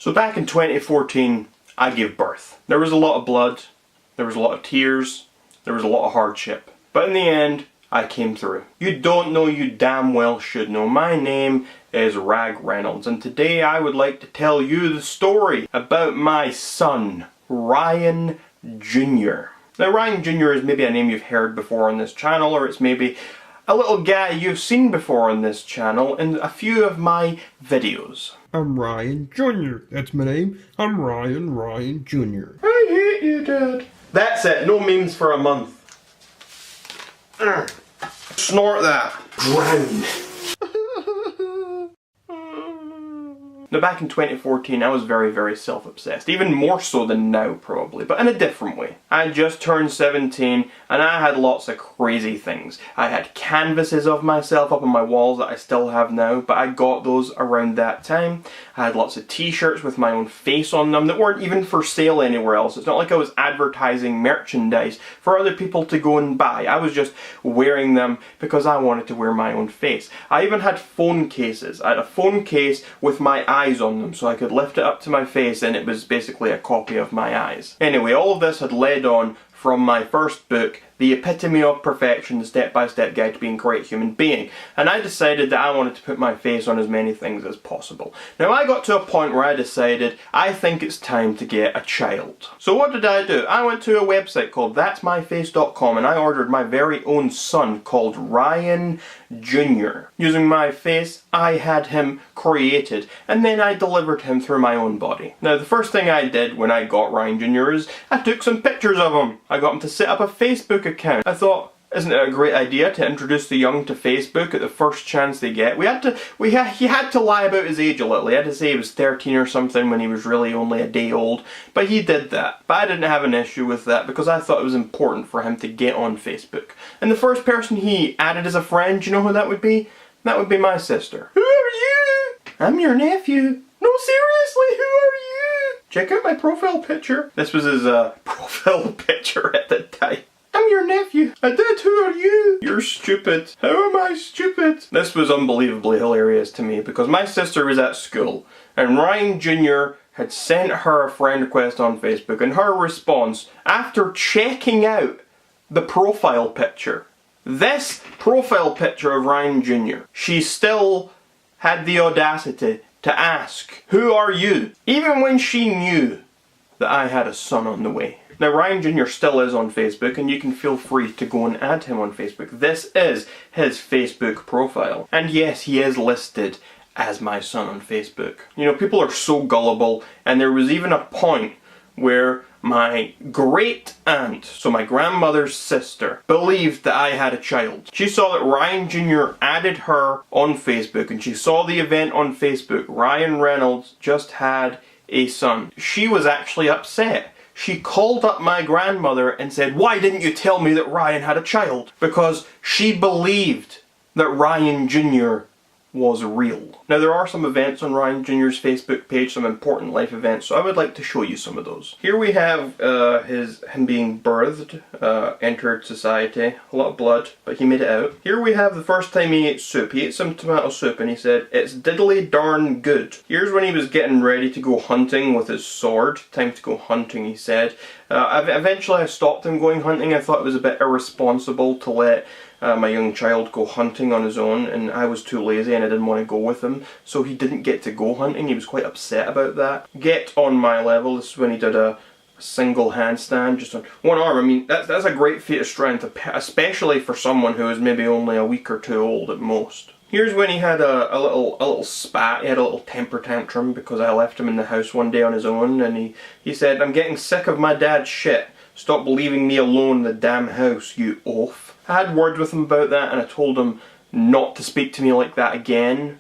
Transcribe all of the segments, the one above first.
So back in 2014, I gave birth. There was a lot of blood, there was a lot of tears, there was a lot of hardship. But in the end, I came through. You don't know, you damn well should know. My name is Reynolds, and today I would like to tell you the story about my son, Ryan Jr. Now Ryan Jr. is maybe a name you've heard before on this channel, or it's maybe a little guy you've seen before on this channel in a few of my videos. I'm Ryan Jr. That's my name. I'm Ryan Jr. I hate you, Dad. That's it. No memes for a month. Snort that. Drown. Now back in 2014 I was very self-obsessed, even more so than now probably, but in a different way. I had just turned 17 and I had lots of crazy things. I had canvases of myself up on my walls that I still have now, but I got those around that time. I had lots of t-shirts with my own face on them that weren't even for sale anywhere else. It's not like I was advertising merchandise for other people to go and buy. I was just wearing them because I wanted to wear my own face. I even had phone cases. I had a phone case with my eyes on them so I could lift it up to my face and it was basically a copy of my eyes. Anyway, all of this had led on from my first book, The Epitome of Perfection, the step-by-step guide to being a great human being. And I decided that I wanted to put my face on as many things as possible. Now I got to a point where I decided, I think it's time to get a child. So what did I do? I went to a website called that'smyface.com and I ordered my very own son called Ryan Jr. Using my face, I had him created and then I delivered him through my own body. Now the first thing I did when I got Ryan Jr. is I took some pictures of him. I got him to set up a Facebook account. I thought, isn't it a great idea to introduce the young to Facebook at the first chance they get? He had to lie about his age a little. He had to say he was 13 or something when he was really only a day old. But he did that. But I didn't have an issue with that because I thought it was important for him to get on Facebook. And the first person he added as a friend, do you know who that would be? That would be my sister. Who are you? I'm your nephew. No, seriously, who are you? Check out my profile picture. This was his profile picture at the time. I'm your nephew. Dad, who are you? You're stupid. How am I stupid? This was unbelievably hilarious to me because my sister was at school and Ryan Jr. had sent her a friend request on Facebook and her response, after checking out the profile picture, this profile picture of Ryan Jr., she still had the audacity to ask, who are you? Even when she knew that I had a son on the way. Now Ryan Jr. still is on Facebook and you can feel free to go and add him on Facebook. This is his Facebook profile. And yes, he is listed as my son on Facebook. You know, people are so gullible and there was even a point where my great aunt, so my grandmother's sister, believed that I had a child. She saw that Ryan Jr. added her on Facebook and she saw the event on Facebook. Ryan Reynolds just had a son. She was actually upset. She called up my grandmother and said, why didn't you tell me that Ryan had a child? Because she believed that Ryan Jr. was real. Now there are some events on Ryan Jr.'s Facebook page, some important life events, so I would like to show you some of those. Here we have him being birthed, entered society, a lot of blood, but he made it out. Here we have the first time he ate soup. He ate some tomato soup and he said, it's diddly darn good. Here's when he was getting ready to go hunting with his sword. Time to go hunting, he said. Eventually I stopped him going hunting. I thought it was a bit irresponsible to let my young child go hunting on his own, and I was too lazy and I didn't want to go with him, so he didn't get to go hunting. He was quite upset about that. Get on my level. This is when he did a single handstand just on one arm. I mean, that's a great feat of strength, especially for someone who is maybe only a week or two old at most. Here's when he had a little spat. He had a little temper tantrum because I left him in the house one day on his own, and he said, I'm getting sick of my dad's shit. Stop leaving me alone in the damn house, you oaf. I had words with him about that and I told him not to speak to me like that again,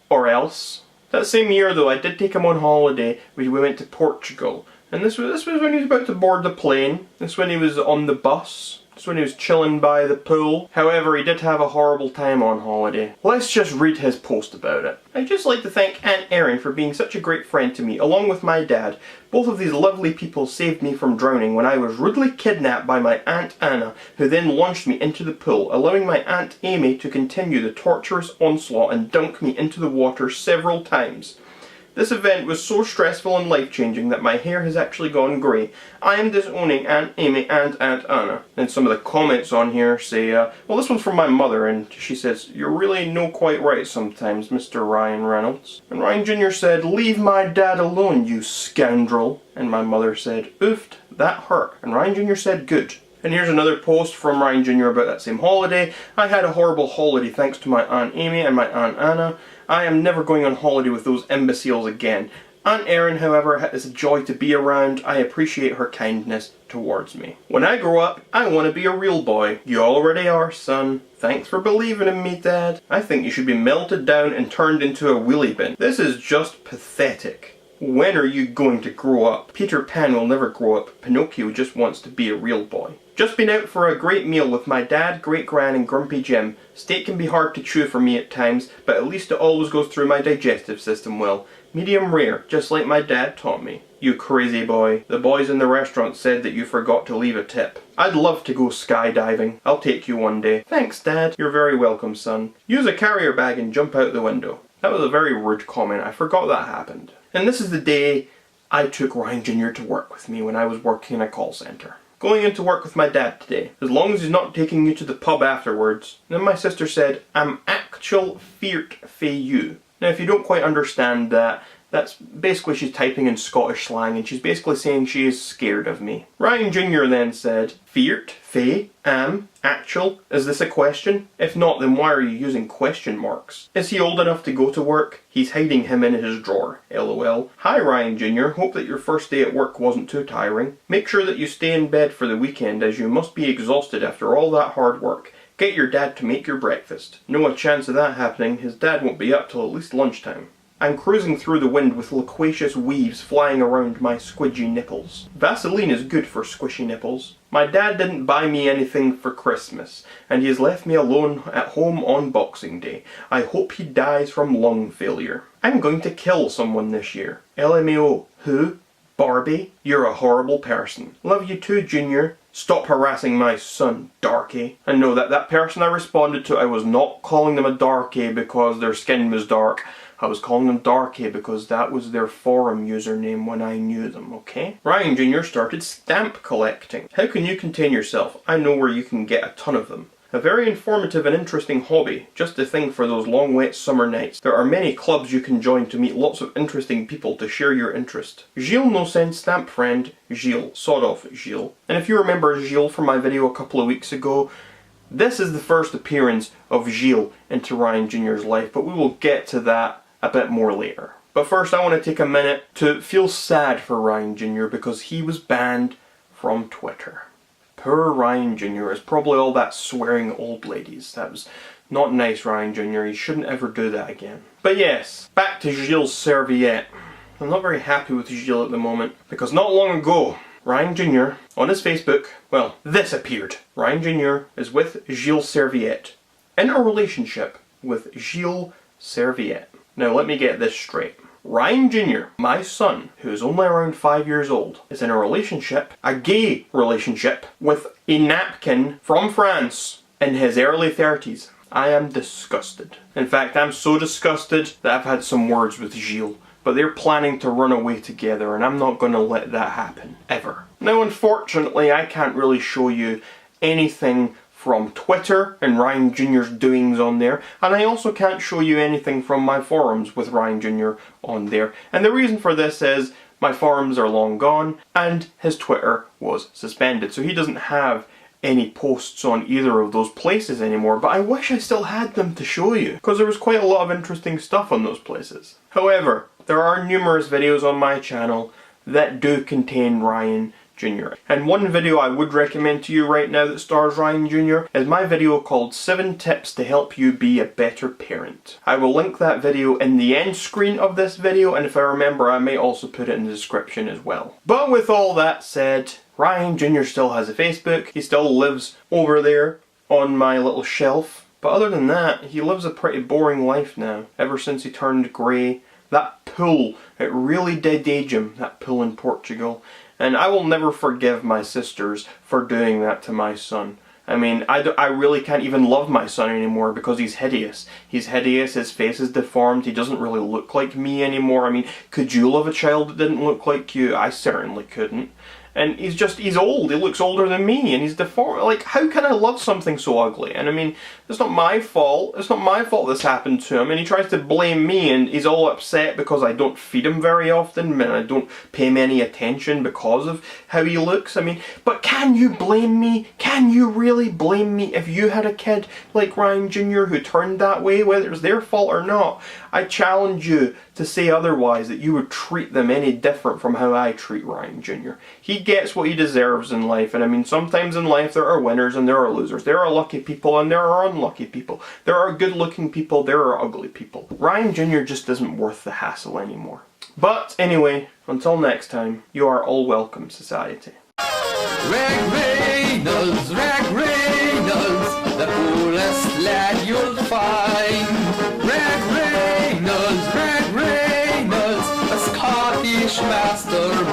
or else. That same year though, I did take him on holiday. We went to Portugal, and this was when he was about to board the plane. This was when he was on the bus. This was when he was chilling by the pool. However, he did have a horrible time on holiday. Let's just read his post about it. I'd just like to thank Aunt Erin for being such a great friend to me, along with my dad. Both of these lovely people saved me from drowning when I was rudely kidnapped by my Aunt Anna, who then launched me into the pool, allowing my Aunt Amy to continue the torturous onslaught and dunk me into the water several times. This event was so stressful and life-changing that my hair has actually gone grey. I am disowning Aunt Amy and Aunt Anna. And some of the comments on here say, well, this one's from my mother, and she says, "You're really no quite right sometimes, Mr. Ryan Reynolds." And Ryan Jr. said, "Leave my dad alone, you scoundrel." And my mother said, "Oofed, that hurt." And Ryan Jr. said, "Good." And here's another post from Ryan Jr. about that same holiday. "I had a horrible holiday thanks to my Aunt Amy and my Aunt Anna. I am never going on holiday with those imbeciles again. Aunt Erin, however, is a joy to be around. I appreciate her kindness towards me. When I grow up, I want to be a real boy." "You already are, son. Thanks for believing in me, Dad." "I think you should be melted down and turned into a wheelie bin. This is just pathetic. When are you going to grow up?" "Peter Pan will never grow up. Pinocchio just wants to be a real boy." "Just been out for a great meal with my dad, great gran and grumpy Jim. Steak can be hard to chew for me at times, but at least it always goes through my digestive system well. Medium rare, just like my dad taught me." "You crazy boy. The boys in the restaurant said that you forgot to leave a tip." "I'd love to go skydiving. I'll take you one day." "Thanks, Dad." "You're very welcome, son." "Use a carrier bag and jump out the window." That was a very rude comment. I forgot that happened. And this is the day I took Ryan Jr. to work with me when I was working in a call centre. "Going into work with my dad today, as long as he's not taking you to the pub afterwards." Then my sister said, "I'm actual feared for you." Now if you don't quite understand that, that's basically she's typing in Scottish slang and she's basically saying she is scared of me. Ryan Jr. then said, "Feared, fae, actual, is this a question? If not, then why are you using question marks? Is he old enough to go to work? He's hiding him in his drawer. LOL. Hi Ryan Jr. Hope that your first day at work wasn't too tiring. Make sure that you stay in bed for the weekend as you must be exhausted after all that hard work. Get your dad to make your breakfast." No a chance of that happening. His dad won't be up till at least lunchtime. I'm cruising through the wind with loquacious weaves flying around my squidgy nipples. Vaseline is good for squishy nipples. My dad didn't buy me anything for Christmas, and he has left me alone at home on Boxing Day. I hope he dies from lung failure. I'm going to kill someone this year. LMAO. Who? Barbie? You're a horrible person. Love you too, Junior. Stop harassing my son, darky. And know that person I responded to, I was not calling them a darky because their skin was dark. I was calling them Darky because that was their forum username when I knew them, okay? Ryan Jr. started stamp collecting. How can you contain yourself? I know where you can get a ton of them. A very informative and interesting hobby, just the thing for those long wet summer nights. There are many clubs you can join to meet lots of interesting people to share your interest. Gilles no send stamp friend, Gilles, sort of Gilles. And if you remember Gilles from my video a couple of weeks ago, this is the first appearance of Gilles into Ryan Jr.'s life, but we will get to that a bit more later. But first I want to take a minute to feel sad for Ryan Jr. because he was banned from Twitter. Poor Ryan Jr. is probably all that swearing old ladies. That was not nice, Ryan Jr. He shouldn't ever do that again. But yes, back to Gilles' serviette. I'm not very happy with Gilles at the moment because not long ago, Ryan Jr. on his Facebook, well, this appeared. Ryan Jr. is with Gilles Serviette in a relationship with Gilles Serviette. Now let me get this straight. Ryan Jr., my son, who is only around 5 years old, is in a relationship, a gay relationship, with a napkin from France in his early 30s. I am disgusted. In fact, I'm so disgusted that I've had some words with Gilles, but they're planning to run away together and I'm not going to let that happen, ever. Now unfortunately, I can't really show you anything from Twitter and Ryan Jr.'s doings on there, and I also can't show you anything from my forums with Ryan Jr. on there. And the reason for this is my forums are long gone and his Twitter was suspended, so he doesn't have any posts on either of those places anymore, but I wish I still had them to show you, because there was quite a lot of interesting stuff on those places. However, there are numerous videos on my channel that do contain Ryan Jr. And one video I would recommend to you right now that stars Ryan Jr. is my video called 7 Tips to Help You Be a Better Parent. I will link that video in the end screen of this video, and if I remember I may also put it in the description as well. But with all that said, Ryan Jr. still has a Facebook, he still lives over there on my little shelf, but other than that, he lives a pretty boring life now, ever since he turned grey. That pool, it really did age him, that pool in Portugal. And I will never forgive my sisters for doing that to my son. I mean, I really can't even love my son anymore because he's hideous. He's hideous, his face is deformed, he doesn't really look like me anymore. I mean, could you love a child that didn't look like you? I certainly couldn't. And he's old, he looks older than me, and he's deformed. Like, how can I love something so ugly? And I mean, it's not my fault. It's not my fault this happened to him, and he tries to blame me, and he's all upset because I don't feed him very often, and I don't pay him any attention because of how he looks. I mean, but can you blame me? Can you really blame me if you had a kid like Ryan Jr. who turned that way, whether it's their fault or not? I challenge you to say otherwise, that you would treat them any different from how I treat Ryan Jr. He gets what he deserves in life, and I mean, sometimes in life there are winners and there are losers. There are lucky people and there are unlucky people. There are good looking people, there are ugly people. Ryan Jr. just isn't worth the hassle anymore. But anyway, until next time, you are all welcome, society. Ragreynolds, the coolest lad you'll find. Ragreynolds, a Scottish master